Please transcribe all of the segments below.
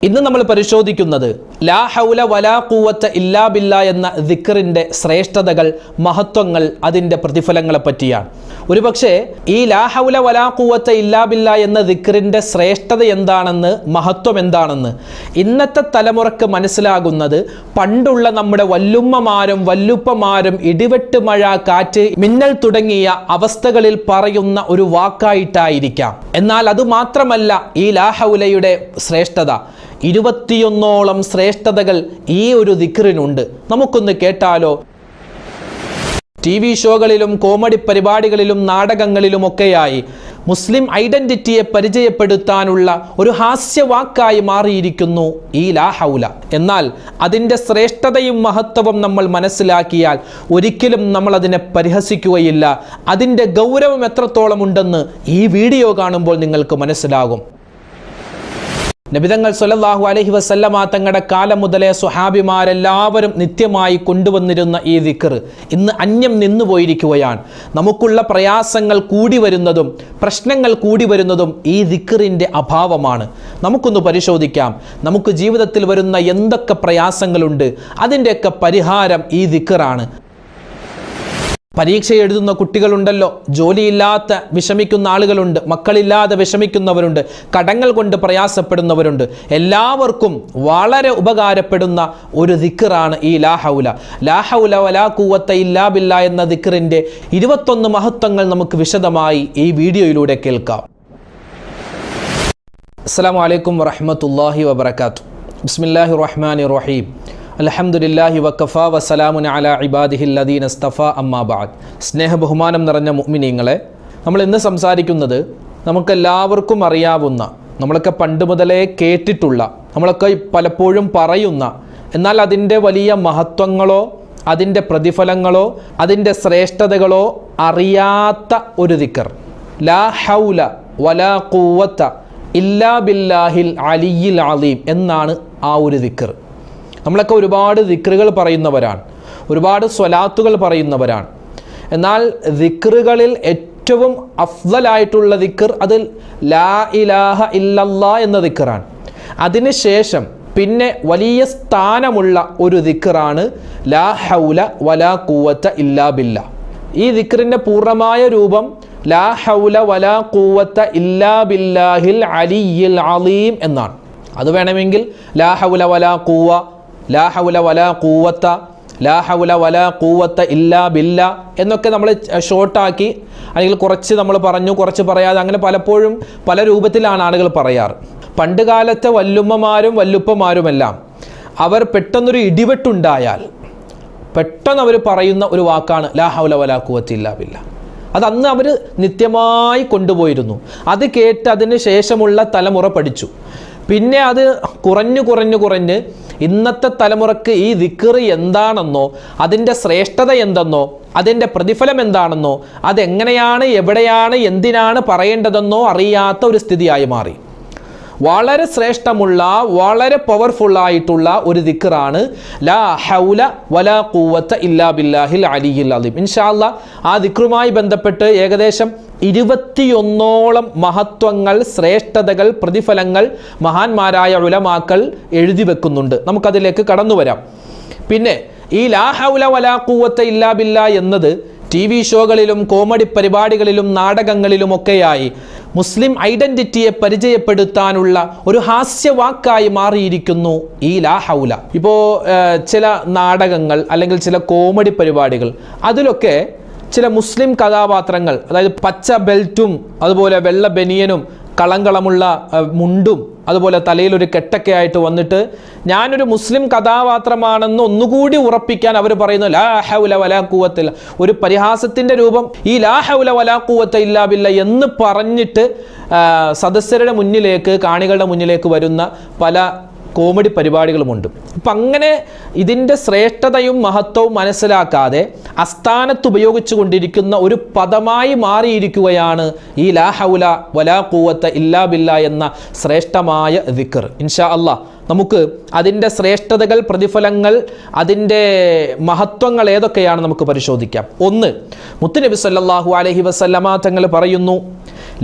ഇന്ന് നമ്മൾ പരിശോധിക്കുന്നത് ലാ ഹൗല വലാ ഖുവത ഇല്ലാ ബില്ലാ എന്ന ദിക്റിന്റെ ശ്രേഷ്ഠതകൾ, മഹത്വങ്ങൾ, അതിൻ്റെ പ്രതിഫലങ്ങളെ പറ്റിയാണ്. ഒരുപക്ഷെ ഈ ലാ ഹൗല വലാ ഖുവത ഇല്ലാ ബില്ലാ എന്ന ദിക്റിന്റെ ശ്രേഷ്ഠത എന്താണെന്ന്, മഹത്വം എന്താണെന്ന് ഇന്നത്തെ തലമുറക്ക് മനസ്സിലാകുന്നത് പണ്ടുള്ള നമ്മുടെ വല്ലുമ്മമാരും വല്ലുപ്പമാരും ഇടിവെട്ട്, മഴ, കാറ്റ്, മിന്നൽ തുടങ്ങിയ അവസ്ഥകളിൽ പറയുന്ന ഒരു വാക്കായിട്ടായിരിക്കാം. എന്നാൽ അതുമാത്രമല്ല ഈ ലാ ഹൗലയുടെ ശ്രേഷ്ഠത. 21ഓളം ശ്രേഷ്ഠതകൾ ഈ ഒരു ദിക്റിനുണ്ട്. നമുക്കൊന്ന് കേട്ടാലോ? TV ഷോകളിലും കോമഡി പരിപാടികളിലും നാടകങ്ങളിലുമൊക്കെയായി മുസ്ലിം ഐഡന്റിറ്റിയെ പരിചയപ്പെടുത്താനുള്ള ഒരു ഹാസ്യവാക്കായി മാറിയിരിക്കുന്നു ഈ ലാ ഹൗല. എന്നാൽ അതിൻ്റെ ശ്രേഷ്ഠതയും മഹത്വവും നമ്മൾ മനസ്സിലാക്കിയാൽ ഒരിക്കലും നമ്മൾ അതിനെ പരിഹസിക്കുകയില്ല. അതിൻ്റെ ഗൗരവം എത്രത്തോളം ഉണ്ടെന്ന് ഈ വീഡിയോ കാണുമ്പോൾ നിങ്ങൾക്ക് മനസ്സിലാകും. നബിതങ്ങൾ സ്വല്ലല്ലാഹു അലൈഹി വസല്ലമ തങ്ങളുടെ കാലം മുതലേ സ്വഹാബിമാരെല്ലാവരും നിത്യമായി കൊണ്ടുവന്നിരുന്ന ഈ ദിക്ർ ഇന്ന് അന്യം നിന്നുപോയിരിക്കുകയാണ്. നമുക്കുള്ള പ്രയാസങ്ങൾ കൂടി വരുന്നതും പ്രശ്നങ്ങൾ കൂടി വരുന്നതും ഈ ദിക്റിൻ്റെ അഭാവമാണ്. നമുക്കൊന്ന് പരിശോധിക്കാം. നമുക്ക് ജീവിതത്തിൽ വരുന്ന എന്തൊക്കെ പ്രയാസങ്ങളുണ്ട്, അതിൻ്റെയൊക്കെ പരിഹാരം ഈ ദിക്റാണ്. പരീക്ഷ എഴുതുന്ന കുട്ടികളുണ്ടല്ലോ, ജോലിയില്ലാത്ത വിഷമിക്കുന്ന ആളുകളുണ്ട്, മക്കളില്ലാതെ വിഷമിക്കുന്നവരുണ്ട്, കടങ്ങൾ കൊണ്ട് പ്രയാസപ്പെടുന്നവരുണ്ട്. എല്ലാവർക്കും വളരെ ഉപകാരപ്പെടുന്ന ഒരു ദിക്റാണ് ഈ ലാ ഹൗല. ലാ ഹൗല വലാ ഖുവത ഇല്ലാ ബില്ലാ എന്ന ദിക്റിൻ്റെ 21 മഹത്വങ്ങൾ നമുക്ക് വിശദമായി ഈ വീഡിയോയിലൂടെ കേൾക്കാം. അസ്സലാമു അലൈക്കും വറഹ്മത്തുള്ളാഹി വബറകാതുഹു. ബിസ്മില്ലാഹിർ റഹ്മാനിർ റഹീം. അൽഹംദുലില്ലാഹി വകഫാ വസലാമുൻ അലാ ഇബാദിഹിൽ ലദീന ഇസ്തഫാ അമ്മാ ബഅദ്. സ്നേഹ ബഹുമാനം നിറഞ്ഞ മുഅ്മിനീങ്ങളെ, നമ്മൾ ഇന്ന് സംസാരിക്കുന്നത് നമുക്കെല്ലാവർക്കും അറിയാവുന്ന, നമ്മളൊക്കെ പണ്ട് മുതലേ കേട്ടിട്ടുള്ള, നമ്മളൊക്കെ പലപ്പോഴും പറയുന്ന, എന്നാൽ അതിൻ്റെ വലിയ മഹത്വങ്ങളോ അതിൻ്റെ പ്രതിഫലങ്ങളോ അതിൻ്റെ ശ്രേഷ്ഠതകളോ അറിയാത്ത ഒരു ദിക്ർ. ലാ ഹൗല വലാ ഖുവത ഇല്ലാ ബില്ലാഹിൽ അലിയിൽ അലീം എന്നാണ് ആ ഒരു ദിക്ർ. നമ്മളൊക്കെ ഒരുപാട് ദിക്റുകൾ പറയുന്നവരാണ്, ഒരുപാട് സ്വലാത്തുകൾ പറയുന്നവരാണ്. എന്നാൽ ദിക്റുകളിൽ ഏറ്റവും അഫ്ളലായിട്ടുള്ള ദിക്ർ അതിൽ ലാ ഇലാഹ ഇല്ലല്ലാ എന്ന ദിക്റാണ്. അതിനുശേഷം പിന്നെ വലിയ സ്ഥാനമുള്ള ഒരു ദിക്റാണ് ലാ ഹൗല വലാ ഖുവത ഇല്ലാ ബില്ലാ. ഈ ദിക്റിൻ്റെ പൂർണ്ണമായ രൂപം ലാ ഹൗല വലാ ഖുവത ഇല്ലാ ബില്ലാഹിൽ അലിയിൽ അലീം എന്നാണ്. അത് വേണമെങ്കിൽ ലാ ഹൗല വലാ ഖുവ, ലാ ഹൗല വലാ ഖുവത, ലാ ഹൗല വലാ ഖുവത ഇല്ലാ ബില്ലാ എന്നൊക്കെ നമ്മൾ ഷോർട്ടാക്കി, അല്ലെങ്കിൽ കുറച്ച് നമ്മൾ പറഞ്ഞു, കുറച്ച് പറയാതെ, അങ്ങനെ പലപ്പോഴും പല രൂപത്തിലാണ് ആളുകൾ പറയാറ്. പണ്ട് കാലത്തെ വല്ലുമ്മമാരും വല്ലുപ്പമാരുമെല്ലാം അവർ പെട്ടെന്നൊരു ഇടിവെട്ടുണ്ടായാൽ പെട്ടെന്ന് അവർ പറയുന്ന ഒരു വാക്കാണ് ലാ ഹൗല വലാ ഖുവത ഇല്ലാ ബില്ലാ. അതന്ന് അവർ നിത്യമായി കൊണ്ടുപോയിരുന്നു. അത് കേട്ട് അതിന് ശേഷമുള്ള തലമുറ പഠിച്ചു. പിന്നെ അത് കുറഞ്ഞ് ഇന്നത്തെ തലമുറക്ക് ഈ ദിക്ർ എന്താണെന്നോ അതിൻ്റെ ശ്രേഷ്ഠത എന്തെന്നോ അതിൻ്റെ പ്രതിഫലം എന്താണെന്നോ അതെങ്ങനെയാണ്, എവിടെയാണ്, എന്തിനാണ് പറയേണ്ടതെന്നോ അറിയാത്ത ഒരു സ്ഥിതിയായി മാറി. വളരെ ശ്രേഷ്ഠമുള്ള, വളരെ പവർഫുള്ളായിട്ടുള്ള ഒരു ദിക്റാണ് ലാ ഹൗല വലാ ഖുവത ഇല്ലാ ബില്ലാഹിൽ അലിയിൽ അലീം. ഇൻഷാ അല്ലാഹ് ആ ദിക്റുമായി ബന്ധപ്പെട്ട് ഏകദേശം 21ഓളം മഹത്വങ്ങൾ, ശ്രേഷ്ഠതകൾ, പ്രതിഫലങ്ങൾ മഹാന്മാരായ ഉലമാക്കൾ എഴുതി വെക്കുന്നുണ്ട്. നമുക്കതിലേക്ക് കടന്നു വരാം. പിന്നെ ഈ ലാ ഹൗല വലാ ഖുവത ഇല്ലാ ബില്ലാ എന്നത് TV ഷോകളിലും കോമഡി പരിപാടികളിലും നാടകങ്ങളിലുമൊക്കെയായി മുസ്ലിം ഐഡന്റിറ്റിയെ പരിചയപ്പെടുത്താനുള്ള ഒരു ഹാസ്യവാക്കായി മാറിയിരിക്കുന്നു ഈ ലാ ഹൗല. ഇപ്പോൾ ചില നാടകങ്ങൾ അല്ലെങ്കിൽ ചില കോമഡി പരിപാടികൾ, അതിലൊക്കെ ചില മുസ്ലിം കഥാപാത്രങ്ങൾ, അതായത് പച്ച ബെൽറ്റും അതുപോലെ വെള്ള ബനിയനും കളങ്കളമുള്ള മുണ്ടും അതുപോലെ തലയിലൊരു കെട്ടൊക്കെ ആയിട്ട് വന്നിട്ട് ഞാനൊരു മുസ്ലിം കഥാപാത്രമാണെന്ന് ഒന്നുകൂടി ഉറപ്പിക്കാൻ അവർ പറയുന്നു ലാ ഹൗല വലാ ഖുവത ഇല്ല. ഒരു പരിഹാസത്തിൻ്റെ രൂപം ഈ ലാ ഹൗല വലാ ഖുവത ഇല്ലാ ബില്ലാ എന്ന് പറഞ്ഞിട്ട് സദസ്യരുടെ മുന്നിലേക്ക്, കാണികളുടെ മുന്നിലേക്ക് വരുന്ന പല കോമഡി പരിപാടികളുമുണ്ട്. അപ്പം അങ്ങനെ ഇതിൻ്റെ ശ്രേഷ്ഠതയും മഹത്വവും മനസ്സിലാക്കാതെ അസ്ഥാനത്ത് ഉപയോഗിച്ചു കൊണ്ടിരിക്കുന്ന ഒരു പദമായി മാറിയിരിക്കുകയാണ് ഈ ലാ ഹൗല വലാ ഖുവത ഇല്ലാ ബില്ലാ എന്ന ശ്രേഷ്ഠമായ ദിക്ർ. ഇൻഷാ അല്ലാഹ് നമുക്ക് അതിൻ്റെ ശ്രേഷ്ഠതകൾ, പ്രതിഫലങ്ങൾ, അതിൻ്റെ മഹത്വങ്ങൾ ഏതൊക്കെയാണ് നമുക്ക് പരിശോധിക്കാം. ഒന്ന്, മുത്തുനബി സല്ലല്ലാഹു അലൈഹി വസല്ലമ തങ്ങൾ പറയുന്നു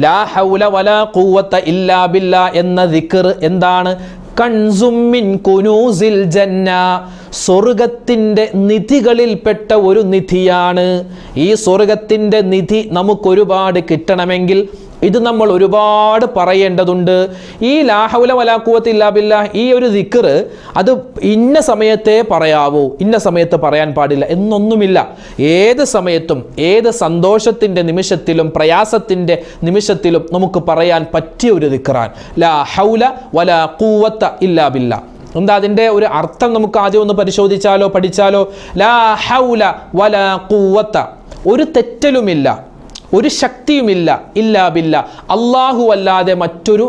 ലാ ഹൗല വലാ ഖുവത ഇല്ലാ ബില്ലാ എന്ന ദിക്ർ എന്താണ്? കൻസും മിൻ കുനൂസിൽ ജന്ന, സ്വർഗത്തിൻ്റെ നിധികളിൽപ്പെട്ട ഒരു നിധിയാണ്. ഈ സ്വർഗത്തിൻ്റെ നിധി നമുക്കൊരുപാട് കിട്ടണമെങ്കിൽ ഇത് നമ്മൾ ഒരുപാട് പറയേണ്ടതുണ്ട്. ഈ ലാ ഹൗല വലാ ഖുവത ഇല്ലാ ബില്ലാഹ്, ഈ ഒരു ദിക്ർ അത് ഇന്ന സമയത്തേ പറയാവൂ, ഇന്ന സമയത്ത് പറയാൻ പാടില്ല എന്നൊന്നുമില്ല. ഏത് സമയത്തും ഏത് സന്തോഷത്തിൻ്റെ നിമിഷത്തിലും പ്രയാസത്തിൻ്റെ നിമിഷത്തിലും നമുക്ക് പറയാൻ പറ്റിയ ഒരു ദിക്റാൻ ലാ ഹൗല വലാ ഖുവത ഇല്ലാ ബില്ലാഹ്. എന്താ അതിൻ്റെ ഒരു അർത്ഥം? നമുക്ക് ആദ്യം ഒന്ന് പരിശോധിച്ചാലോ, പഠിച്ചാലോ. ലാ ഹൗല വലാ ഖുവത, ഒരു തെറ്റലുമില്ല, ഒരു ശക്തിയുമില്ല, ഇല്ലാ ബില്ല, അല്ലാഹു അല്ലാതെ മറ്റൊരു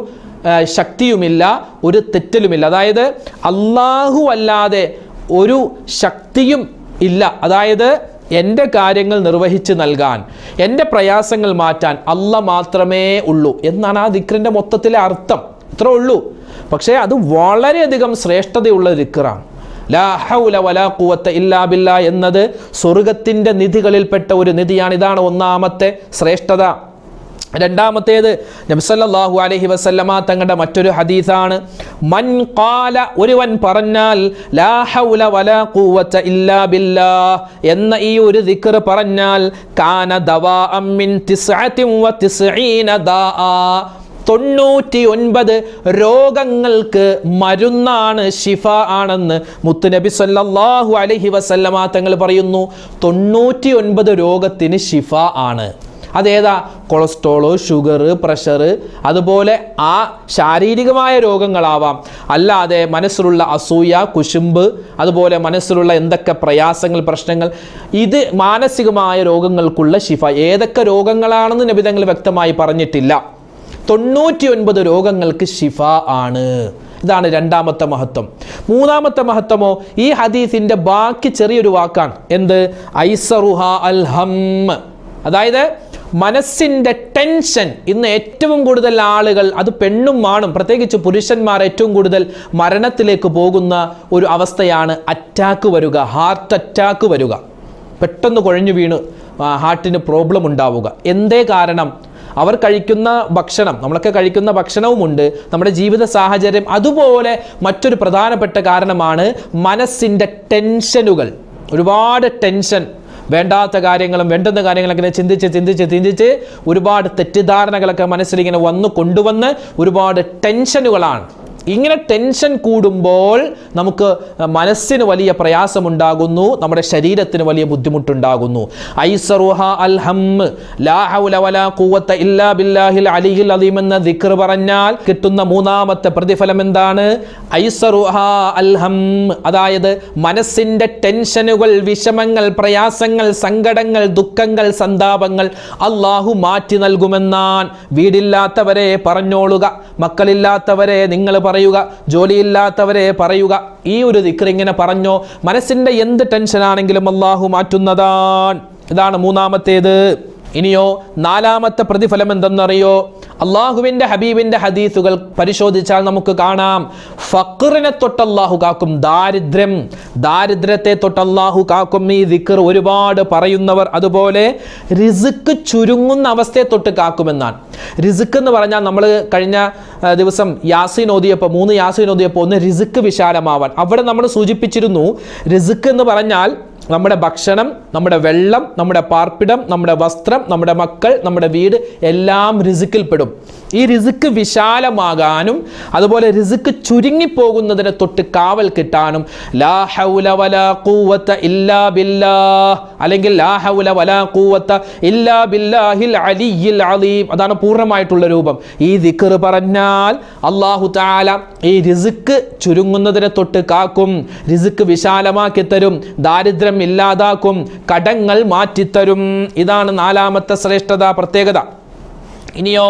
ശക്തിയുമില്ല, ഒരു തെറ്റലുമില്ല. അതായത് അല്ലാഹു അല്ലാതെ ഒരു ശക്തിയും ഇല്ല. അതായത് എൻ്റെ കാര്യങ്ങൾ നിർവഹിച്ച് നൽകാൻ, എൻ്റെ പ്രയാസങ്ങൾ മാറ്റാൻ അല്ലാഹ് മാത്രമേ ഉള്ളൂ എന്നാണ് ആ ദിക്റിൻ്റെ മൊത്തത്തിലെ അർത്ഥം. ഇത്രേ ഉള്ളൂ. പക്ഷേ അത് വളരെയധികം ശ്രേഷ്ഠതയുള്ള ദിക്റാണ്. ലാ ഹൗല വലാ ഖുവത ഇല്ലാ ബില്ലാ എന്നത് സ്വർഗത്തിൻ്റെ നിധികളിൽപ്പെട്ട ഒരു നിധിയാണ്. ഇതാണ് ഒന്നാമത്തെ ശ്രേഷ്ഠത. രണ്ടാമത്തേത് നബി സല്ലല്ലാഹു അലൈഹി വസല്ലമ തങ്ങളുടെ മറ്റൊരു ഹദീസാണ്. മൻ ഖാല, ഒരുവൻ പറഞ്ഞാൽ ലാ ഹൗല വലാ ഖുവത ഇല്ലാ ബില്ലാഹ് എന്ന ഈ ഒരു ദിക്ർ പറഞ്ഞാൽ കാന ദവാഅം മിൻ 99 ദാആ, 99 രോഗങ്ങൾക്ക് മരുന്നാണ്, ശിഫ ആണെന്ന് മുത്തുനബി സല്ലല്ലാഹു അലൈഹി വസല്ലമ തങ്ങൾ പറയുന്നു. 99 രോഗത്തിന് ശിഫ ആണ്. അതേതാ? കൊളസ്ട്രോള്, ഷുഗർ, പ്രഷർ, അതുപോലെ ആ ശാരീരികമായ രോഗങ്ങളാവാം, അല്ലാതെ മനസ്സിലുള്ള അസൂയ, കുശുമ്പ്, അതുപോലെ മനസ്സിലുള്ള എന്തൊക്കെ പ്രയാസങ്ങൾ, പ്രശ്നങ്ങൾ, ഇത് മാനസികമായ രോഗങ്ങൾക്കുള്ള ശിഫ. ഏതൊക്കെ രോഗങ്ങളാണെന്ന് നബി തങ്ങൾ വ്യക്തമായി പറഞ്ഞിട്ടില്ല. 99 രോഗങ്ങൾക്ക് ശിഫ ആണ്. ഇതാണ് രണ്ടാമത്തെ മഹത്വം. മൂന്നാമത്തെ മഹത്വമോ ഈ ഹദീസിന്റെ ബാക്കി ചെറിയൊരു വാക്കാണ്. എന്ത്? ഐസറുഹ അൽ ഹമ്മ്, അതായത് മനസ്സിൻ്റെ ടെൻഷൻ. ഇന്ന് ഏറ്റവും കൂടുതൽ ആളുകൾ, അത് പെണ്ണും ആണും പ്രത്യേകിച്ച് പുരുഷന്മാർ ഏറ്റവും കൂടുതൽ മരണത്തിലേക്ക് പോകുന്ന ഒരു അവസ്ഥയാണ് അറ്റാക്ക് വരിക, ഹാർട്ട് അറ്റാക്ക് വരിക, പെട്ടെന്ന് കുഴഞ്ഞു വീണ് ഹാർട്ടിന് പ്രോബ്ലം ഉണ്ടാവുക. എന്തേ കാരണം? അവർ കഴിക്കുന്ന ഭക്ഷണം, നമ്മളൊക്കെ കഴിക്കുന്ന ഭക്ഷണവുമുണ്ട്, നമ്മുടെ ജീവിത സാഹചര്യം, അതുപോലെ മറ്റൊരു പ്രധാനപ്പെട്ട കാരണമാണ് മനസ്സിൻ്റെ ടെൻഷനുകൾ. ഒരുപാട് ടെൻഷൻ, വേണ്ടാത്ത കാര്യങ്ങളും വേണ്ടുന്ന കാര്യങ്ങളൊക്കെ ചിന്തിച്ച് ഒരുപാട് തെറ്റിദ്ധാരണകളൊക്കെ മനസ്സിലിങ്ങനെ കൊണ്ടുവന്ന് ഒരുപാട് ടെൻഷനുകളാണ്. ഇങ്ങനെ ടെൻഷൻ കൂടുമ്പോൾ നമുക്ക് മനസ്സിന് വലിയ പ്രയാസമുണ്ടാകുന്നു, നമ്മുടെ ശരീരത്തിന് വലിയ ബുദ്ധിമുട്ടുണ്ടാകുന്നു. ഐസറുഹ അൽ ഹമ്മ്, ലാ ഹൗല വലാ ഖുവത ഇല്ലാ ബില്ലാഹിൽ അലിയിൽ അലീം എന്ന ദിക്ർ പറഞ്ഞാൽ കിട്ടുന്ന മൂന്നാമത്തെ പ്രതിഫലം എന്താണ്? ഐസറുഹ അൽ ഹമ്മ്, അതായത് മനസ്സിൻ്റെ ടെൻഷനുകൾ, വിഷമങ്ങൾ, പ്രയാസങ്ങൾ, സങ്കടങ്ങൾ, ദുഃഖങ്ങൾ, സന്താപങ്ങൾ അല്ലാഹു മാറ്റി നൽകുമെന്നാൻ. വീടില്ലാത്തവരെ പറഞ്ഞോളുക, മക്കളില്ലാത്തവരെ നിങ്ങൾ പറയുക, ജോലിയില്ലാത്തവരെ പറയുക. ഈ ഒരു ദിക്ർ ഇങ്ങനെ പറഞ്ഞോ, മനസ്സിന്റെ എന്ത് ടെൻഷനാണെങ്കിലും അല്ലാഹു മാറ്റുന്നതാണ്. ഇതാണ് മൂന്നാമത്തേത്. ഇനിയോ നാലാമത്തെ പ്രതിഫലം എന്തെന്നറിയോ? അള്ളാഹുവിൻ്റെ ഹബീബിൻ്റെ ഹദീസുകൾ പരിശോധിച്ചാൽ നമുക്ക് കാണാം, ഫഖറിനെ തൊട്ട് അല്ലാഹു കാക്കും, ദാരിദ്ര്യത്തെ തൊട്ട് അല്ലാഹു കാക്കും. ഈ ദിക്ർ ഒരുപാട് പറയുന്നവർ. അതുപോലെ റിസ്ക് ചുരുങ്ങുന്ന അവസ്ഥയെ തൊട്ട് കാക്കുമെന്നാണ്. റിസ്ക് എന്ന് പറഞ്ഞാൽ നമ്മൾ കഴിഞ്ഞ ദിവസം യാസീൻ ഓതിയപ്പോൾ 3 യാസീൻ ഓതിയപ്പോൾ ഒന്ന് റിസ്ക് വിശാലമാവാൻ, അവിടെ നമ്മൾ സൂചിപ്പിച്ചിരുന്നു. റിസ്ക് എന്ന് പറഞ്ഞാൽ നമ്മുടെ ഭക്ഷണം, നമ്മുടെ വെള്ളം, നമ്മുടെ പാർപ്പിടം, നമ്മുടെ വസ്ത്രം, നമ്മുടെ മക്കൾ, നമ്മുടെ വീട് എല്ലാം റിസ്ക്കിൽപ്പെടും. ഈ റിസ്ക് വിശാലമാകാനും അതുപോലെ റിസ്ക് ചുരുങ്ങിപ്പോകുന്നതിനെ തൊട്ട് കാവൽ കിട്ടാനും ലാ ഹൗല വലാ ഖുവത ഇല്ലാ ബില്ലാഹ്, അല്ലെങ്കിൽ ലാ ഹൗല വലാ ഖുവത ഇല്ലാ ബില്ലാഹിൽ അലിയിൽ അലീം, അതാണ് പൂർണ്ണമായിട്ടുള്ള രൂപം. ഈ ദിക്ർ പറഞ്ഞാൽ അല്ലാഹു തആല ഈ റിസ്ക് ചുരുങ്ങുന്നതിനെ തൊട്ട് കാക്കും, റിസ്ക് വിശാലമാക്കി തരും, ദാരിദ്ര്യം ഇല്ലാതാക്കും, കടങ്ങൾ മാറ്റിത്തരും. ഇതാണ് നാലാമത്തെ ശ്രേഷ്ഠത, പ്രത്യേകത. ഇനിയോ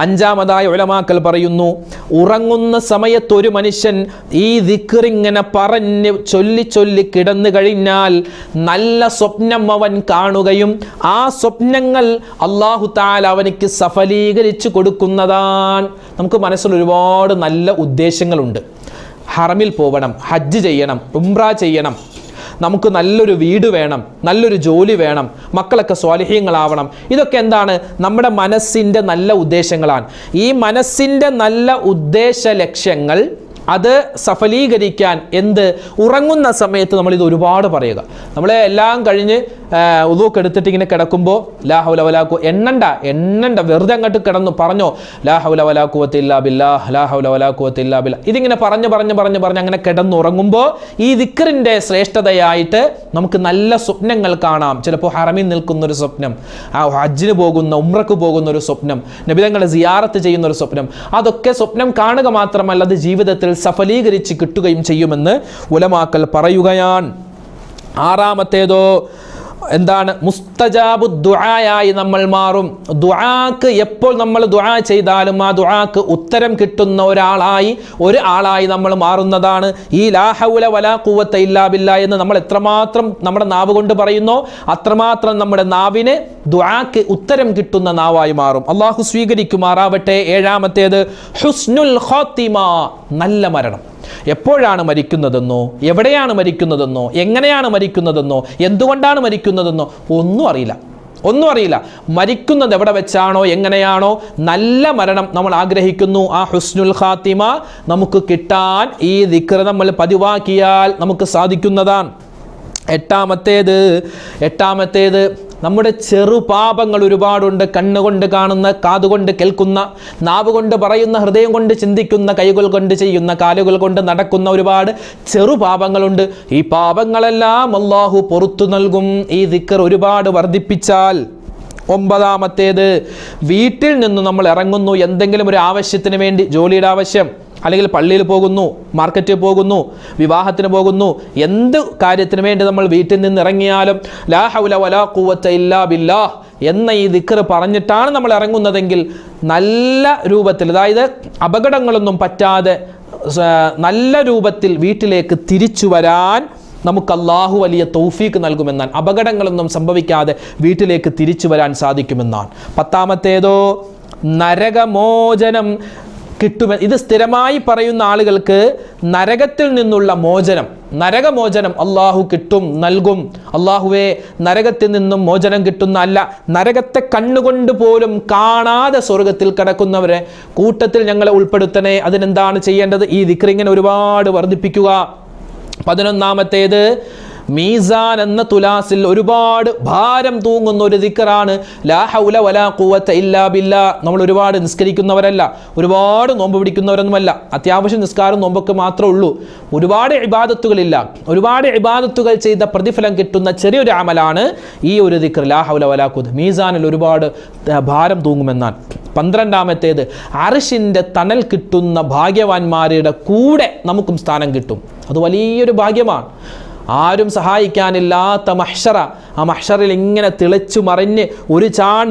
അഞ്ചാമതായി ഉലമാക്കൾ പറയുന്നു, ഉറങ്ങുന്ന സമയത്ത് ഒരു മനുഷ്യൻ ഈ ദിക്ർ ഇങ്ങനെ പറഞ്ഞ് ചൊല്ലി കിടന്നു കഴിഞ്ഞാൽ നല്ല സ്വപ്നം അവൻ കാണുകയും ആ സ്വപ്നങ്ങൾ അല്ലാഹു തആല അവനിക്ക് സഫലീകരിച്ചു കൊടുക്കുന്നതാണ്. നമുക്ക് മനസ്സിൽ ഒരുപാട് നല്ല ഉദ്ദേശങ്ങളുണ്ട്. ഹറമിൽ പോകണം, ഹജ്ജ് ചെയ്യണം, ഉംറ ചെയ്യണം, നമുക്ക് നല്ലൊരു വീട് വേണം, നല്ലൊരു ജോലി വേണം, മക്കളൊക്കെ സ്വാലിഹീങ്ങളാവണം. ഇതൊക്കെ എന്താണ്? നമ്മുടെ മനസ്സിൻ്റെ നല്ല ഉദ്ദേശങ്ങളാണ്. ഈ മനസ്സിൻ്റെ നല്ല ഉദ്ദേശ ലക്ഷ്യങ്ങൾ അത് സഫലീകരിക്കാൻ ഉറങ്ങുന്ന സമയത്ത് നമ്മളിത് ഒരുപാട് പറയുക. നമ്മളെ എല്ലാം കഴിഞ്ഞ് ഉദൂക്ക് എടുത്തിട്ട് ഇങ്ങനെ കിടക്കുമ്പോൾ ലാ ഹൗല വലാ ഖുവത എണ്ണണ്ട വെറുതെ അങ്ങോട്ട് കിടന്നു പറഞ്ഞോ ലാ ഹൗല വലാ ഖുവത ഇല്ലാ ബില്ലാഹ്, ലാ ഹൗല വലാ ഖുവത ഇല്ലാ ബില്ലാഹ്. ഇതിങ്ങനെ പറഞ്ഞ് അങ്ങനെ കിടന്നുറങ്ങുമ്പോൾ ഈ ദിക്റിന്റെ ശ്രേഷ്ഠതയായിട്ട് നമുക്ക് നല്ല സ്വപ്നങ്ങൾ കാണാം. ചിലപ്പോൾ ഹറമിൽ നിൽക്കുന്ന ഒരു സ്വപ്നം, ഹജ്ജിന് പോകുന്ന ഉംറക്ക് പോകുന്ന ഒരു സ്വപ്നം, നബിതങ്ങളെ സിയാറത്ത് ചെയ്യുന്ന ഒരു സ്വപ്നം, അതൊക്കെ സ്വപ്നം കാണുക മാത്രമല്ല അത് ജീവിതത്തിൽ സഫലീകരിച്ച് കിട്ടുകയും ചെയ്യുമെന്ന് ഉലമാക്കൾ പറയുകയാണ്. ആറാമത്തേതോ എന്താണ്? മുസ്തജാബു ദുആയായി നമ്മൾ മാറും. ദുആക്ക് എപ്പോൾ നമ്മൾ ദുആ ചെയ്താലും ആ ദുആക്ക് ഉത്തരം കിട്ടുന്ന ഒരാളായി നമ്മൾ മാറുന്നതാണ് ഈ ലാ ഹൗല വലാ ഖുവത ഇല്ലാ ബില്ലാഹ് എന്ന് നമ്മൾ എത്രമാത്രം നമ്മുടെ നാവ് കൊണ്ട് പറയുന്നോ അത്രമാത്രം നമ്മുടെ നാവിന് ദുആക്ക് ഉത്തരം കിട്ടുന്ന നാവായി മാറും. അള്ളാഹു സ്വീകരിക്കുമാറാവട്ടെ. ഏഴാമത്തേത് ഹുസ്നുൽ ഖാത്തിമ, നല്ല മരണം. എപ്പോഴാണ് മരിക്കുന്നതെന്നോ, എവിടെയാണ് മരിക്കുന്നതെന്നോ, എങ്ങനെയാണ് മരിക്കുന്നതെന്നോ, എന്തുകൊണ്ടാണ് മരിക്കുന്നതെന്നോ ഒന്നും അറിയില്ല. മരിക്കുന്നത് എവിടെ വെച്ചാണോ എങ്ങനെയാണോ, നല്ല മരണം നമ്മൾ ആഗ്രഹിക്കുന്നു. ആ ഹുസ്നുൽ ഖാത്തിമ നമുക്ക് കിട്ടാൻ ഈ ദിക്ർ നമ്മൾ പതിവാക്കിയാൽ നമുക്ക് സാധിക്കുന്നതാണ്. എട്ടാമത്തേത് നമ്മുടെ ചെറുപാപങ്ങൾ ഒരുപാടുണ്ട്. കണ്ണുകൊണ്ട് കാണുന്ന, കാതുകൊണ്ട് കേൾക്കുന്ന, നാവ് കൊണ്ട് പറയുന്ന, ഹൃദയം കൊണ്ട് ചിന്തിക്കുന്ന, കൈകൾ കൊണ്ട് ചെയ്യുന്ന, കാലുകൾ കൊണ്ട് നടക്കുന്ന ഒരുപാട് ചെറുപാപങ്ങളുണ്ട്. ഈ പാപങ്ങളെല്ലാം അല്ലാഹു പുറത്തു നൽകും ഈ ദിക്ർ ഒരുപാട് വർദ്ധിപ്പിച്ചാൽ. ഒമ്പതാമത്തേത് വീട്ടിൽ നിന്ന് നമ്മൾ ഇറങ്ങുന്നു എന്തെങ്കിലും ഒരു ആവശ്യത്തിന് വേണ്ടി, ജോലിയുടെ ആവശ്യം, അല്ലെങ്കിൽ പള്ളിയിൽ പോകുന്നു, മാർക്കറ്റിൽ പോകുന്നു, വിവാഹത്തിന് പോകുന്നു, എന്ത് കാര്യത്തിന് വേണ്ടി നമ്മൾ വീട്ടിൽ നിന്ന് ഇറങ്ങിയാലും ലാ ഹൗല വലാ ഖുവത ഇല്ലാ ബില്ലാഹ് എന്ന ഈ ദിക്ർ പറഞ്ഞിട്ടാണ് നമ്മൾ ഇറങ്ങുന്നതെങ്കിൽ നല്ല രൂപത്തിൽ, അതായത് അപകടങ്ങളൊന്നും പറ്റാതെ നല്ല രൂപത്തിൽ വീട്ടിലേക്ക് തിരിച്ചു വരാൻ നമുക്ക് അല്ലാഹു വലിയ തൗഫീക്ക് നൽകുമെന്നാണ്. അപകടങ്ങളൊന്നും സംഭവിക്കാതെ വീട്ടിലേക്ക് തിരിച്ചു വരാൻ സാധിക്കുമെന്നാണ്. പത്താമത്തേതോ നരകമോചനം കിട്ടുമെന്ന്. ഇത് സ്ഥിരമായി പറയുന്ന ആളുകൾക്ക് നരകത്തിൽ നിന്നുള്ള നരകമോചനം അള്ളാഹു നൽകും. അള്ളാഹുവേ, നരകത്തിൽ നിന്നും മോചനം കിട്ടുന്ന അല്ല, നരകത്തെ കണ്ണുകൊണ്ട് പോലും കാണാതെ സ്വർഗത്തിൽ കിടക്കുന്നവരെ കൂട്ടത്തിൽ ഞങ്ങളെ ഉൾപ്പെടുത്തണേ. അതിനെന്താണ് ചെയ്യേണ്ടത്? ഈ ദിക്ർ ഇങ്ങനെ ഒരുപാട് വർദ്ധിപ്പിക്കുക. 11ാമത്തേത് മീസാൻ എന്ന തുലാസിൽ ഒരുപാട് ഭാരം തൂങ്ങുന്ന ഒരു ദിക്റാണ് ലാ ഹൗല വലാ ഖുവത ഇല്ലാ ബില്ലാഹ്. നമ്മൾ ഒരുപാട് നിസ്കരിക്കുന്നവരല്ല, ഒരുപാട് നോമ്പ് പിടിക്കുന്നവരൊന്നുമല്ല. അത്യാവശ്യം നിസ്കാരം നോമ്പൊക്കെ മാത്രമേ ഉള്ളൂ. ഒരുപാട് ഇബാദത്തുകളില്ല. ഒരുപാട് ഇബാദത്തുകൾ ചെയ്ത പ്രതിഫലം കിട്ടുന്ന ചെറിയൊരു അമലാണ് ഈ ഒരു ദിക്ർ ലാ ഹൗല വലാ ഖുവത. മീസാനിൽ ഒരുപാട് ഭാരം തൂങ്ങുമെന്നാണ്. 12ാമത്തേത് അർശിൻ്റെ തണൽ കിട്ടുന്ന ഭാഗ്യവാന്മാരുടെ കൂടെ നമുക്കും സ്ഥാനം കിട്ടും. അത് വലിയൊരു ഭാഗ്യമാണ്. ആരും സഹായിക്കാനില്ലാത്ത മഹ്ശറ, ആ മഹ്ശറിൽ ഇങ്ങനെ തിളച്ചു മറിഞ്ഞ് ഒരു ചാൺ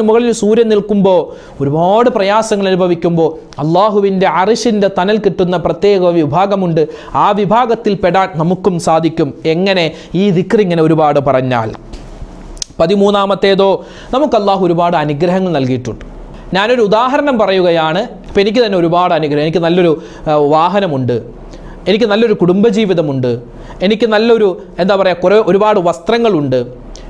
മുകളിൽ സൂര്യൻ നിൽക്കുമ്പോൾ, ഒരുപാട് പ്രയാസങ്ങൾ അനുഭവിക്കുമ്പോൾ അള്ളാഹുവിൻ്റെ അർശിൻ്റെ തണൽ കിട്ടുന്ന പ്രത്യേക വിഭാഗമുണ്ട്. ആ വിഭാഗത്തിൽ പെടാൻ നമുക്കും സാധിക്കും. എങ്ങനെ? ഈ ദിക്ർ ഇങ്ങനെ ഒരുപാട് പറഞ്ഞാൽ. 13ാമത്തേതോ നമുക്ക് അള്ളാഹു ഒരുപാട് അനുഗ്രഹങ്ങൾ നൽകിയിട്ടുണ്ട്. ഞാനൊരു ഉദാഹരണം പറയുകയാണ്. ഇപ്പം എനിക്ക് തന്നെ ഒരുപാട് അനുഗ്രഹം. എനിക്ക് നല്ലൊരു വാഹനമുണ്ട്, എനിക്ക് നല്ലൊരു കുടുംബജീവിതമുണ്ട്, എനിക്ക് ഒരുപാട് വസ്ത്രങ്ങളുണ്ട്,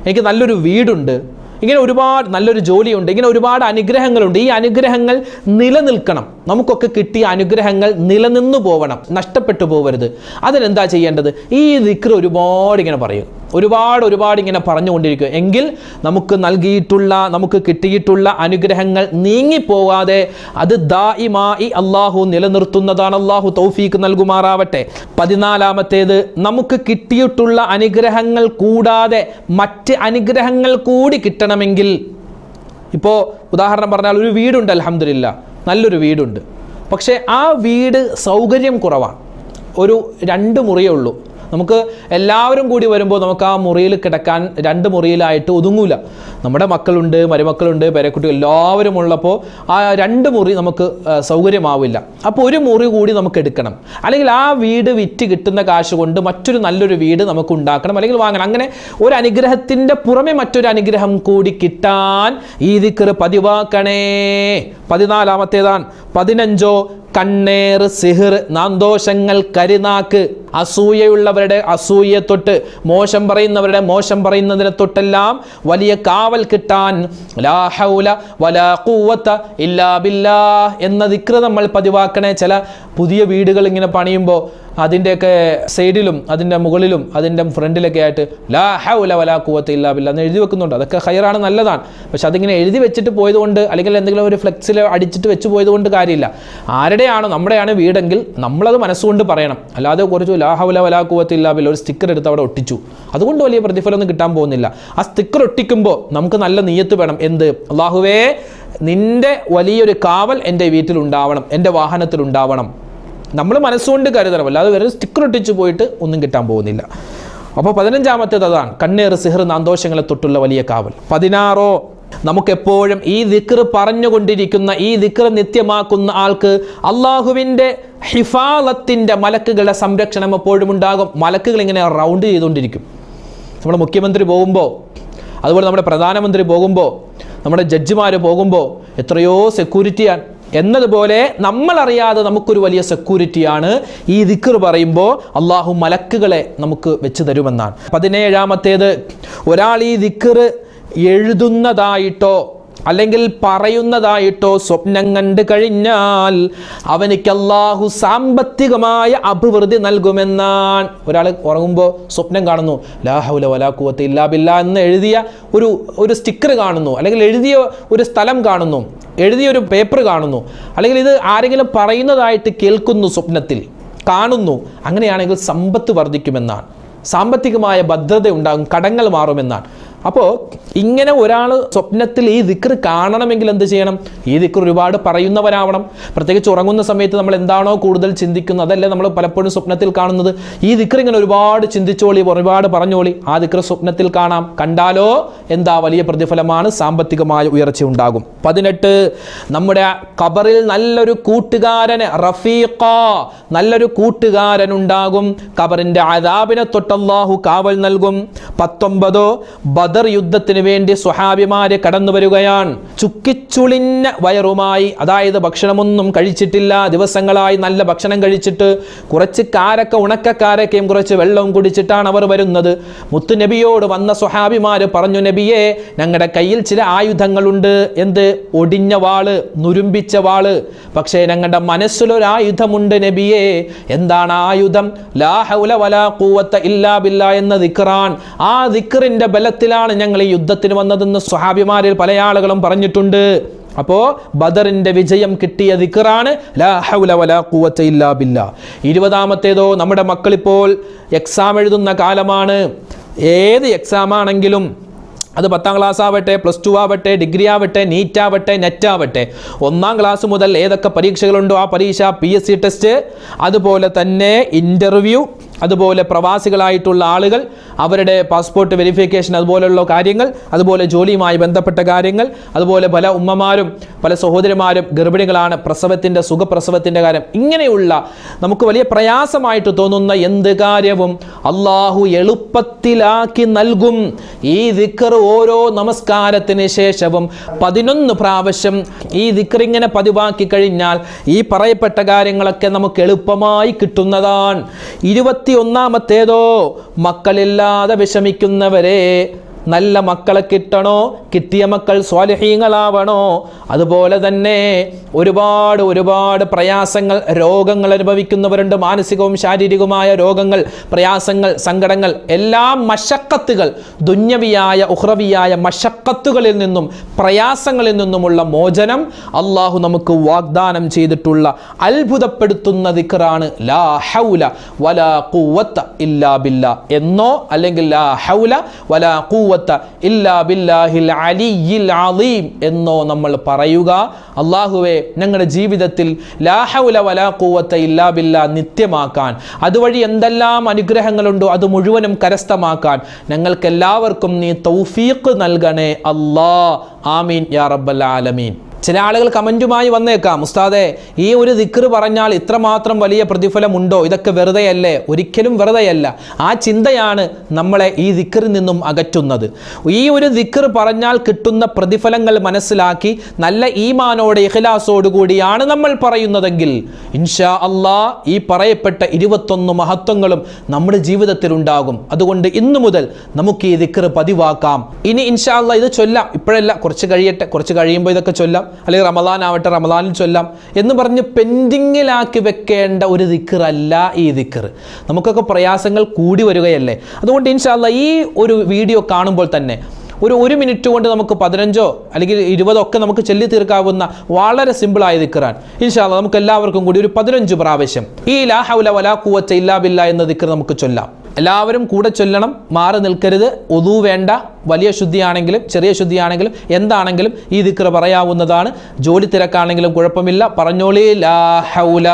എനിക്ക് നല്ലൊരു വീടുണ്ട്, ഇങ്ങനെ ഒരുപാട് നല്ലൊരു ജോലിയുണ്ട്, ഇങ്ങനെ ഒരുപാട് അനുഗ്രഹങ്ങളുണ്ട്. ഈ അനുഗ്രഹങ്ങൾ നിലനിൽക്കണം. നമുക്കൊക്കെ കിട്ടിയ അനുഗ്രഹങ്ങൾ നിലനിന്നു പോവണം, നഷ്ടപ്പെട്ടു പോകരുത്. അതിനെന്താ ചെയ്യേണ്ടത്? ഈ ദിക്ർ ഒരുപാട് ഇങ്ങനെ പറയും, ഒരുപാട് ഇങ്ങനെ പറഞ്ഞുകൊണ്ടിരിക്കുക. എങ്കിൽ നമുക്ക് കിട്ടിയിട്ടുള്ള അനുഗ്രഹങ്ങൾ നീങ്ങിപ്പോകാതെ അത് ദായിമായി അള്ളാഹു നിലനിർത്തുന്നതാണ്. അള്ളാഹു തൗഫീക്ക് നൽകുമാറാവട്ടെ. 14ാമത്തേത് നമുക്ക് കിട്ടിയിട്ടുള്ള അനുഗ്രഹങ്ങൾ കൂടാതെ മറ്റ് അനുഗ്രഹങ്ങൾ കൂടി കിട്ടണമെങ്കിൽ, ഇപ്പോൾ ഉദാഹരണം പറഞ്ഞാൽ ഒരു വീടുണ്ട്, അൽഹംദുലില്ലാ നല്ലൊരു വീടുണ്ട്. പക്ഷേ ആ വീട് സൗകര്യം കുറവാണ്. ഒരു 2 മുറിയേ ഉള്ളൂ. നമുക്ക് എല്ലാവരും കൂടി വരുമ്പോൾ നമുക്ക് ആ മുറിയിൽ കിടക്കാൻ 2 മുറിയിലായിട്ട് ഒതുങ്ങൂല. നമ്മുടെ മക്കളുണ്ട്, മരുമക്കളുണ്ട്, പേരക്കുട്ടി എല്ലാവരും ഉള്ളപ്പോൾ ആ 2 മുറി നമുക്ക് സൗകര്യമാവില്ല. അപ്പോൾ ഒരു മുറി കൂടി നമുക്ക് എടുക്കണം. അല്ലെങ്കിൽ ആ വീട് വിറ്റ് കിട്ടുന്ന കാശ് കൊണ്ട് മറ്റൊരു നല്ലൊരു വീട് നമുക്ക് ഉണ്ടാക്കണം, അല്ലെങ്കിൽ വാങ്ങണം. അങ്ങനെ ഒരു അനുഗ്രഹത്തിൻ്റെ പുറമെ മറ്റൊരു അനുഗ്രഹം കൂടി കിട്ടാൻ ഈ ദിക്ർ പതിവാക്കണേ. 14ാമത്തേതാണ്. 15 കണ്ണേർ, സിഹിർ, നാന്തോഷങ്ങൾ, കരിനാക്ക്, അസൂയയുള്ളവരുടെ അസൂയയെ തൊട്ട്, മോശം പറയുന്നവരുടെ മോശം പറയുന്നതിനെ തൊട്ടെല്ലാം വലിയ കാവൽ കിട്ടാൻ ലാ ഹൗല വലാ ഖുവത ഇല്ലാ ബില്ലാഹ് എന്ന ദിക്ർ നമ്മൾ പതിവാക്കണേ. ചില പുതിയ വീടുകൾ ഇങ്ങനെ പണിയുമ്പോൾ അതിൻ്റെയൊക്കെ സൈഡിലും അതിൻ്റെ മുകളിലും അതിൻ്റെ ഫ്രണ്ടിലൊക്കെ ആയിട്ട് ലാ ഹൗല വലാ ഖുവത ഇല്ലാ ബില്ലാഹ് എന്ന് എഴുതി വെക്കുന്നുണ്ട്. അതൊക്കെ ഖൈറാണ്, നല്ലതാണ്. പക്ഷെ അതിങ്ങനെ എഴുതി വെച്ചിട്ട് പോയതുകൊണ്ട്, അല്ലെങ്കിൽ എന്തെങ്കിലും ഒരു ഫ്ലെക്സിൽ അടിച്ചിട്ട് വെച്ച് പോയതുകൊണ്ട് കാര്യമില്ല. ആരുടെയാണോ, നമ്മുടെയാണ് വീടെങ്കിൽ നമ്മളത് മനസ്സുകൊണ്ട് പറയണം. അല്ലാതെ കുറച്ച് ലാ ഹൗല വലാ ഖുവത ഇല്ലാ ബില്ലാഹ് ഒരു സ്റ്റിക്കർ എടുത്ത് അവിടെ ഒട്ടിച്ചു, അതുകൊണ്ട് വലിയ പ്രതിഫലമൊന്നും കിട്ടാൻ പോകുന്നില്ല. ആ സ്റ്റിക്കർ ഒട്ടിക്കുമ്പോൾ നമുക്ക് നല്ല നിയ്യത്ത് വേണം. എന്ത്? അല്ലാഹുവേ, നിന്റെ വലിയൊരു കാവൽ എൻ്റെ വീട്ടിലുണ്ടാവണം, എൻ്റെ വാഹനത്തിലുണ്ടാവണം. നമ്മൾ മനസ്സുകൊണ്ട് കരുതണം, അല്ലാതെ വേറെ സ്റ്റിക്കർ ഒട്ടിച്ച് പോയിട്ട് ഒന്നും കിട്ടാൻ പോകുന്നില്ല. അപ്പോൾ 15-ാമത്തേത് അതാണ്, കണ്ണേർ, സിഹർ, നാന്തോഷങ്ങളെ തൊട്ടുള്ള വലിയ കാവൽ. 16, നമുക്കെപ്പോഴും ഈ ദിക്ർ പറഞ്ഞുകൊണ്ടിരിക്കുന്ന, ഈ ദിക്ർ നിത്യമാക്കുന്ന ആൾക്ക് അള്ളാഹുവിൻ്റെ ഹിഫാലത്തിൻ്റെ മലക്കുകളുടെ സംരക്ഷണം എപ്പോഴും ഉണ്ടാകും. മലക്കുകൾ ഇങ്ങനെ റൗണ്ട് ചെയ്തുകൊണ്ടിരിക്കും. നമ്മുടെ മുഖ്യമന്ത്രി പോകുമ്പോൾ, അതുപോലെ നമ്മുടെ പ്രധാനമന്ത്രി പോകുമ്പോൾ, നമ്മുടെ ജഡ്ജിമാർ പോകുമ്പോൾ എത്രയോ സെക്യൂരിറ്റിയാണ് എന്നതുപോലെ നമ്മളറിയാതെ നമുക്കൊരു വലിയ സെക്യൂരിറ്റിയാണ് ഈ ദിക്ർ പറയുമ്പോൾ അള്ളാഹു മലക്കുകളെ നമുക്ക് വെച്ച് തരുമെന്നാണ്. 17-ാമത്തേത്, ഒരാൾ ഈ ദിക്ർ എഴുതുന്നതായിട്ടോ അല്ലെങ്കിൽ പറയുന്നതായിട്ടോ സ്വപ്നം കണ്ടു കഴിഞ്ഞാൽ അവനിക്ക് അള്ളാഹു സാമ്പത്തികമായ അഭിവൃദ്ധി നൽകുമെന്നാണ്. ഒരാൾ ഉറങ്ങുമ്പോൾ സ്വപ്നം കാണുന്നു, ലാ ഹൗല വലാ ഖുവത ഇല്ലാ ബില്ലാഹ് എന്ന് എഴുതിയ ഒരു സ്റ്റിക്കർ കാണുന്നു, അല്ലെങ്കിൽ എഴുതിയ ഒരു സ്ഥലം കാണുന്നു, എഴുതിയൊരു പേപ്പർ കാണുന്നു, അല്ലെങ്കിൽ ഇത് ആരെങ്കിലും പറയുന്നതായിട്ട് കേൾക്കുന്നു, സ്വപ്നത്തിൽ കാണുന്നു. അങ്ങനെയാണെങ്കിൽ സമ്പത്ത് വർദ്ധിക്കുമെന്നാണ്, സാമ്പത്തികമായ ഭദ്രത ഉണ്ടാകും, കടങ്ങൾ മാറുമെന്നാണ്. അപ്പോൾ ഇങ്ങനെ ഒരാൾ സ്വപ്നത്തിൽ ഈ ദിക്ർ കാണണമെങ്കിൽ എന്ത് ചെയ്യണം? ഈ ദിക്ർ ഒരുപാട് പറയുന്നവരാവണം. പ്രത്യേകിച്ച് ഉറങ്ങുന്ന സമയത്ത് നമ്മൾ എന്താണോ കൂടുതൽ ചിന്തിക്കുന്നത് അതല്ലേ നമ്മൾ പലപ്പോഴും സ്വപ്നത്തിൽ കാണുന്നത്. ഈ ദിക്ർ ഇങ്ങനെ ഒരുപാട് ചിന്തിച്ചോളി, ഒരുപാട് പറഞ്ഞോളി, ആ ദിക്ർ സ്വപ്നത്തിൽ കാണാം. കണ്ടാലോ എന്താ വലിയ പ്രതിഫലമാണ്, സാമ്പത്തികമായ ഉയർച്ച ഉണ്ടാകും. 18, നമ്മുടെ ഖബറിൽ നല്ലൊരു കൂട്ടുകാരന്, റഫീഖ, നല്ലൊരു കൂട്ടുകാരൻ ഉണ്ടാകും. ഖബറിന്റെ അദാബിനെ തൊട്ട് അല്ലാഹു കാവൽ നൽകും. 19, ബദർ യുദ്ധത്തിന് വേണ്ടി സ്വഹാബിമാര് കടന്നു വരികയാണ്. ചുക്കിച്ചുളിഞ്ഞ വയറുമായി, അതായത് ഭക്ഷണമൊന്നും കഴിച്ചിട്ടില്ല, ദിവസങ്ങളായി നല്ല ഭക്ഷണം കഴിച്ചിട്ട് കുറച്ച് ഉണക്കക്കാരക്കയും കുറച്ച് വെള്ളവും കുടിച്ചിട്ടാണ് അവർ വരുന്നത്. മുത്തു നബിയോട് വന്ന സ്വഹാബിമാര് പറഞ്ഞു, നബിയെ, ഞങ്ങളുടെ കയ്യിൽ ചില ആയുധങ്ങളുണ്ട്. എന്ത്? ഒടിഞ്ഞ വാള്, നുരുമ്പിച്ച വാള്. പക്ഷേ ഞങ്ങളുടെ മനസ്സിലൊരായുധമുണ്ട് നബിയെ. എന്താണ് ആയുധം? ലാ ഹൗല വലാ ഖുവത ഇല്ലാ ബില്ലാഹ് എന്ന ദിക്റാൻ. ആ ദിക്റിന്റെ ബലത്തിലാണ് ഞങ്ങൾ ഈ യുദ്ധത്തിന് വന്നതെന്ന് സ്വഹാബിമാരിൽ പല ആളുകളും പറഞ്ഞിട്ടുണ്ട്. അപ്പോൾ ബദറിന്റെ വിജയം കിട്ടിയ ദിക്റാണ് ലാ ഹൗല വലാ ഖുവത ഇല്ലാ ബില്ലാഹ്. 20-ാമത്തേതോ, നമ്മുടെ മക്കളിപ്പോൾ എക്സാം എഴുതുന്ന കാലമാണ്. ഏത് എക്സാം ആണെങ്കിലും, അത് 10ാം ക്ലാസ് ആവട്ടെ, +2 ആവട്ടെ, ഡിഗ്രി ആവട്ടെ, നീറ്റ് ആവട്ടെ, നെറ്റ് ആവട്ടെ, 1ാം ക്ലാസ് മുതൽ ഏതൊക്കെ പരീക്ഷകളുണ്ടോ ആ പരീക്ഷ, PSC ടെസ്റ്റ്, അതുപോലെ തന്നെ ഇൻ്റർവ്യൂ, അതുപോലെ പ്രവാസികളായിട്ടുള്ള ആളുകൾ അവരുടെ പാസ്പോർട്ട് വെരിഫിക്കേഷൻ, അതുപോലെയുള്ള കാര്യങ്ങൾ, അതുപോലെ ജോലിയുമായി ബന്ധപ്പെട്ട കാര്യങ്ങൾ, അതുപോലെ പല ഉമ്മമാരും പല സഹോദരിമാരും ഗർഭിണികളാണ്, പ്രസവത്തിൻ്റെ സുഖപ്രസവത്തിൻ്റെ കാര്യം, ഇങ്ങനെയുള്ള നമുക്ക് വലിയ പ്രയാസമായിട്ട് തോന്നുന്ന എന്ത് കാര്യവും അള്ളാഹു എളുപ്പത്തിലാക്കി നൽകും. ഈ ദിക്ർ ഓരോ നമസ്കാരത്തിന് ശേഷവും 11 പ്രാവശ്യം ഈ ദിക്ർ ഇങ്ങനെ പതിവാക്കി കഴിഞ്ഞാൽ ഈ പറയപ്പെട്ട കാര്യങ്ങളൊക്കെ നമുക്ക് എളുപ്പമായി കിട്ടുന്നതാണ്. 21-ാമത്തേതോ, മക്കളില്ലാതെ വിഷമിക്കുന്നവരെ, നല്ല മക്കളെ കിട്ടണോ, കിട്ടിയ മക്കൾ സ്വാലിഹീങ്ങളാവണോ, അതുപോലെ തന്നെ ഒരുപാട് പ്രയാസങ്ങൾ, രോഗങ്ങൾ അനുഭവിക്കുന്നവരുണ്ട്, മാനസികവും ശാരീരികവുമായ രോഗങ്ങൾ, പ്രയാസങ്ങൾ, സങ്കടങ്ങൾ, എല്ലാ മശക്കത്തുകൾ, ദുന്യവിയായ ഉഖ്റവിയായ മശക്കത്തുകളിൽ നിന്നും പ്രയാസങ്ങളിൽ നിന്നുമുള്ള മോചനം അള്ളാഹു നമുക്ക് വാഗ്ദാനം ചെയ്തിട്ടുള്ള അത്ഭുതപ്പെടുത്തുന്ന ദിക്റാണ് ലാ ഹൗല വലാ ഖുവത ഇല്ലാ ബില്ലാഹ് എന്നോ, അല്ലെങ്കിൽ ലാ ഹൗല വലാ ഖുവത ഇല്ലാ ബില്ലാഹിൽ അലിയിൽ അലീം എന്നോ നമ്മൾ പറയുക. അല്ലാഹുവേ, ഞങ്ങളുടെ ജീവിതത്തിൽ ലാ ഹൗല വലാ ഖുവത ഇല്ലാ ബില്ലാഹ് നിത്യമാക്കാൻ, അതുവഴി എന്തെല്ലാം അനുഗ്രഹങ്ങളുണ്ടോ അത് മുഴുവനും കരസ്ഥമാക്കാൻ ഞങ്ങൾക്കെല്ലാവർക്കും നീ തൗഫീഖ് നൽകണേ അല്ലാഹ്. ആമീൻ യാ റബ്ബൽ ആലമീൻ. ചില ആളുകൾ കമൻറ്റുമായി വന്നേക്കാം, ഉസ്താദേ ഈ ഒരു ദിക്ർ പറഞ്ഞാൽ ഇത്രമാത്രം വലിയ പ്രതിഫലമുണ്ടോ, ഇതൊക്കെ വെറുതെയല്ലേ? ഒരിക്കലും വെറുതെയല്ല. ആ ചിന്തയാണ് നമ്മളെ ഈ ദിക്റിൽ നിന്നും അകറ്റുന്നത്. ഈ ഒരു ദിക്ർ പറഞ്ഞാൽ കിട്ടുന്ന പ്രതിഫലങ്ങൾ മനസ്സിലാക്കി നല്ല ഈമാനോടെ ഇഖ്ലാസോട് കൂടിയാണ് നമ്മൾ പറയുന്നതെങ്കിൽ ഇൻഷാ അല്ലാഹ് ഈ പറയപ്പെട്ട 21 മഹത്വങ്ങളും നമ്മുടെ ജീവിതത്തിൽ ഉണ്ടാകും. അതുകൊണ്ട് ഇന്നു മുതൽ നമുക്ക് ഈ ദിക്ർ പതിവാക്കാം. ഇനി ഇൻഷാ അല്ലാഹ് ഇത് ചൊല്ലാം, ഇപ്പോഴല്ല, കുറച്ച് കഴിയട്ടെ, കുറച്ച് കഴിയുമ്പോൾ ഇതൊക്കെ ചൊല്ലാം, അല്ലെങ്കിൽ റമദാൻ ആവട്ടെ റമദാനിൽ ചൊല്ലാം എന്ന് പറഞ്ഞ് പെൻഡിങ്ങിലാക്കി വെക്കേണ്ട ഒരു ദിക്റല്ല ഈ ദിക്ർ. നമുക്കൊക്കെ പ്രയാസങ്ങൾ കൂടി വരികയല്ലേ. അതുകൊണ്ട് ഇൻഷാ അല്ലാഹ് ഈ ഒരു വീഡിയോ കാണുമ്പോൾ തന്നെ ഒരു മിനിറ്റ് കൊണ്ട് നമുക്ക് 15 അല്ലെങ്കിൽ 20 ഒക്കെ നമുക്ക് ചൊല്ലി തീർക്കാവുന്ന വളരെ സിമ്പിളായ ദിക്റാണ്. ഇൻഷാ അല്ലാഹ് നമുക്ക് എല്ലാവർക്കും കൂടി ഒരു 15 പ്രാവശ്യം ഈ ലാ ഹൗല വലാ ഖുവത ഇല്ലാ ബില്ലാ എന്ന ദിക്ർ നമുക്ക് ചൊല്ലാം. എല്ലാവരും കൂടെ ചൊല്ലണം, മാറി നിൽക്കരുത്. ഉദു വേണ്ട, വലിയ ശുദ്ധിയാണെങ്കിലും ചെറിയ ശുദ്ധിയാണെങ്കിലും എന്താണെങ്കിലും ഈ ദിക്ർ പറയാവുന്നതാണ്. ജോലി തിരക്കാണെങ്കിലും കുഴപ്പമില്ല, പറഞ്ഞോളി. ലാ ഹൗല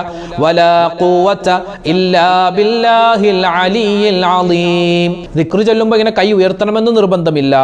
വലാ ഖുവത ഇല്ലാ ബില്ലാഹിൽ അലിയിൽ അലീം. ദിക്ർ ചൊല്ലുമ്പോൾ ഇങ്ങനെ കൈ ഉയർത്തണമെന്ന് നിർബന്ധമില്ല.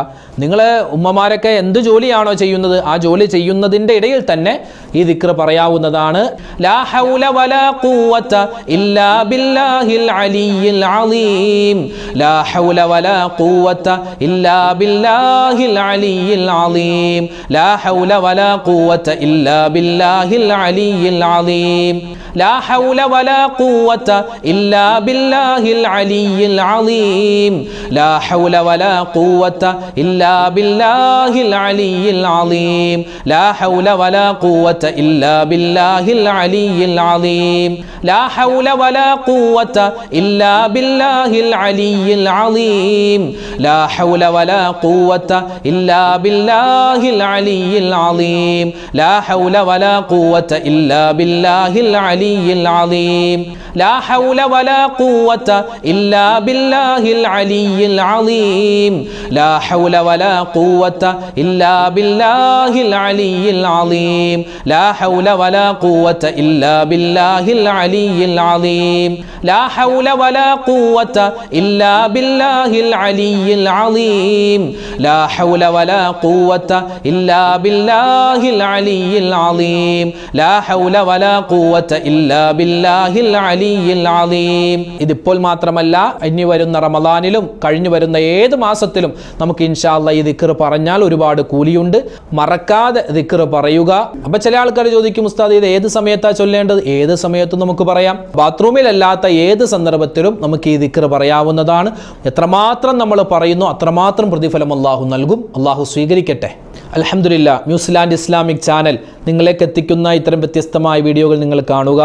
നിങ്ങൾ ഉമ്മമാരൊക്കെ എന്ത് ജോലിയാണോ ചെയ്യുന്നത് ആ ജോലി ചെയ്യുന്നതിൻ്റെ ഇടയിൽ തന്നെ ഈ ദിക്ർ പറയാവുന്നതാണ്. ലാ ഹൗല വലാ ഖുവത ഇല്ലാ ബില്ലാഹിൽ അലിയിൽ അലീം. ലാ ഹൗല വലാ ഖുവത ഇല്ലാ ബില്ലാഹിൽ അലിയിൽ അലീം. ലാ ഹൗല വലാ ഖുവത ഇല്ലാ ബില്ലാഹിൽ അലിയിൽ അലീം. ലാ ഹൗല വലാ ഖുവത ഇല്ലാ ബില്ലാഹിൽ അലിയിൽ അലീം. ലാ ഹൗല വലാ ഖുവത ഇല്ലാ ബില്ലാഹിൽ അലിയിൽ അലീം. ലാ ഹൗല വലാ ഖുവത ഇല്ലാ ബില്ലാഹിൽ അലിയിൽ അലീം. ലാ ഹൗല വലാ ഖുവത ഇല്ലാ ബില്ലാഹിൽ അലിയിൽ അലീം. ലാ ഹൗല വലാ ഖുവത ഇല്ലാ ബില്ലാഹിൽ അലിയിൽ അലീം. ലാ ഹൗല വലാ ഖുവത ഇല്ലാ ബില്ലാഹിൽ അലിയിൽ അലീം. ലാ ഹൗല വലാ ഖുവത ഇല്ലാ ബില്ലാഹിൽ അലിയിൽ അലീം. ലാ ഹൗല വലാ ഖുവത ഇല്ലാ ബില്ലാഹിൽ അലിയിൽ അലീം. ലാ ഹൗല വലാ ഖുവത ഇല്ലാ ബില്ലാഹിൽ അലിയിൽ അലീം. ലാ ഹൗല വലാ ഖുവത ഇല്ലാ ബില്ലാഹിൽ അലിയിൽ അലീം. ലാ ഹൗല വലാ ഖുവത ഇല്ലാ ബില്ലാഹിൽ അലിയിൽ അലീം. ലാ ഹൗല വലാ ഖുവത ഇല്ലാ ബില്ലാഹിൽ അലിയിൽ അലീം. ഇതിപ്പോൾ മാത്രമല്ല, ഇനി വരുന്ന റമദാനിലും കഴിഞ്ഞു വരുന്ന ഏത് മാസത്തിലും നമുക്ക് ഇൻഷാ അല്ലാഹ് ഈ ദിക്ർ പറഞ്ഞാൽ ഒരുപാട് കൂലിയുണ്ട്. മറക്കാതെ ദിക്ർ പറയുക. അപ്പൊ ചില ആൾക്കാർ ചോദിക്കും, ഉസ്താദ് ഇത് ഏത് സമയത്താ ചൊല്ലേണ്ടത്? ഏത് സമയത്തും നമുക്ക് പറയാം. ബാത്റൂമിലല്ലാത്ത ഏത് സന്ദർഭത്തിലും നമുക്ക് ഈ ദിക്ർ പറയാവുന്നതാണ്. എത്രമാത്രം നമ്മൾ പറയുന്നു അത്രമാത്രം പ്രതിഫലം അല്ലാഹു നൽകും. അല്ലാഹു സ്വീകരിക്കട്ടെ. അൽഹംദുലില്ലാ, ന്യൂസിലാൻഡ് ഇസ്ലാമിക് ചാനൽ നിങ്ങളിലേക്ക് എത്തിക്കുന്ന ഇത്തരം വ്യത്യസ്തമായ വീഡിയോകൾ നിങ്ങൾ കാണുക.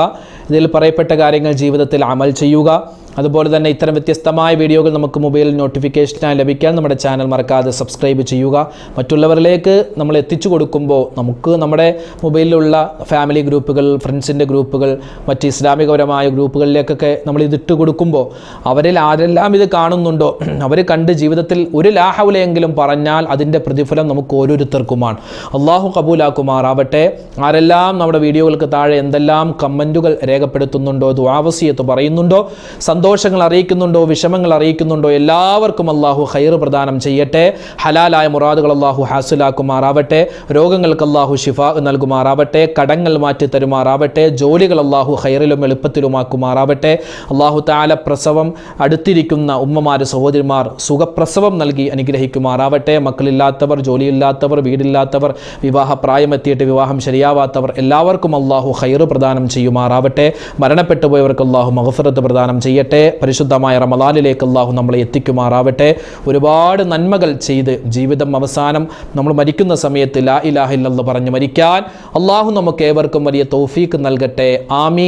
ഇതിൽ പറയപ്പെട്ട കാര്യങ്ങൾ ജീവിതത്തിൽ അമൽ ചെയ്യുക. അതുപോലെ തന്നെ ഇത്തരം വ്യത്യസ്തമായ വീഡിയോകൾ നമുക്ക് മൊബൈലിൽ നോട്ടിഫിക്കേഷനായി ലഭിക്കാൻ നമ്മുടെ ചാനൽ മറക്കാതെ സബ്സ്ക്രൈബ് ചെയ്യുക. മറ്റുള്ളവരിലേക്ക് നമ്മൾ എത്തിച്ചു കൊടുക്കുമ്പോൾ നമുക്ക് നമ്മുടെ മൊബൈലിലുള്ള ഫാമിലി ഗ്രൂപ്പുകൾ, ഫ്രണ്ട്സിൻ്റെ ഗ്രൂപ്പുകൾ, മറ്റ് ഇസ്ലാമികപരമായ ഗ്രൂപ്പുകളിലേക്കൊക്കെ നമ്മൾ ഇതിട്ട് കൊടുക്കുമ്പോൾ അവരിൽ ആരെല്ലാം ഇത് കാണുന്നുണ്ടോ അവർ കണ്ട് ജീവിതത്തിൽ ഒരു ലാ ഹൗലയെങ്കിലും പറഞ്ഞാൽ അതിൻ്റെ പ്രതിഫലം നമുക്ക് ഓരോരുത്തർക്കുമാണ്. അള്ളാഹു കബൂലാക്കുമാറാവട്ടെ. ആരെല്ലാം നമ്മുടെ വീഡിയോകൾക്ക് താഴെ എന്തെല്ലാം കമൻറ്റുകൾ രേഖപ്പെടുത്തുന്നുണ്ടോ, ദുആവസിയത്ത് പറയുന്നുണ്ടോ, സന്തോഷങ്ങൾ അറിയിക്കുന്നുണ്ടോ, വിഷമങ്ങൾ അറിയിക്കുന്നുണ്ടോ, എല്ലാവർക്കും അല്ലാഹു ഖൈർ പ്രദാനം ചെയ്യട്ടെ. ഹലാലായ മുറാദുകൾ അല്ലാഹു ഹാസിലാക്കുമാറാവട്ടെ. രോഗങ്ങൾക്ക് അല്ലാഹു ശിഫാ നൽകുമാറാവട്ടെ. കടങ്ങൾ മാറ്റി തരുമാറാവട്ടെ. ജോലികൾ അല്ലാഹു ഖൈറിലും എളുപ്പത്തിലുമാക്കുമാറാവട്ടെ. അല്ലാഹു തആല പ്രസവം അടുത്തിരിക്കുന്ന ഉമ്മമാര്, സഹോദരിമാർ സുഖപ്രസവം നൽകി അനുഗ്രഹിക്കുമാറാവട്ടെ. മക്കളില്ലാത്തവർ, ജോലിയില്ലാത്തവർ, വീടില്ലാത്തവർ, വിവാഹ പ്രായമെത്തിയിട്ട് വിവാഹം ശരിയാവാത്തവർ എല്ലാവർക്കും അല്ലാഹു ഖൈർ പ്രദാനം ചെയ്യുമാറാവട്ടെ. മരണപ്പെട്ടു പോയവർക്ക് അല്ലാഹു മഗ്ഫിറത്ത് പ്രദാനം ചെയ്യട്ടെ. പരിശുദ്ധമായ റമദാനിലേക്ക് അല്ലാഹു നമ്മളെ എത്തിക്കുമാറാവട്ടെ. ഒരുപാട് നന്മകൾ ചെയ്ത് ജീവിതം അവസാനം നമ്മൾ മരിക്കുന്ന സമയത്ത് ലാ ഇലാഹ ഇല്ലല്ലാഹ് പറഞ്ഞ് മരിക്കാൻ അല്ലാഹു നമുക്ക് ഏവർക്കും വലിയ തൗഫീഖ് നൽകട്ടെ. ആമീൻ.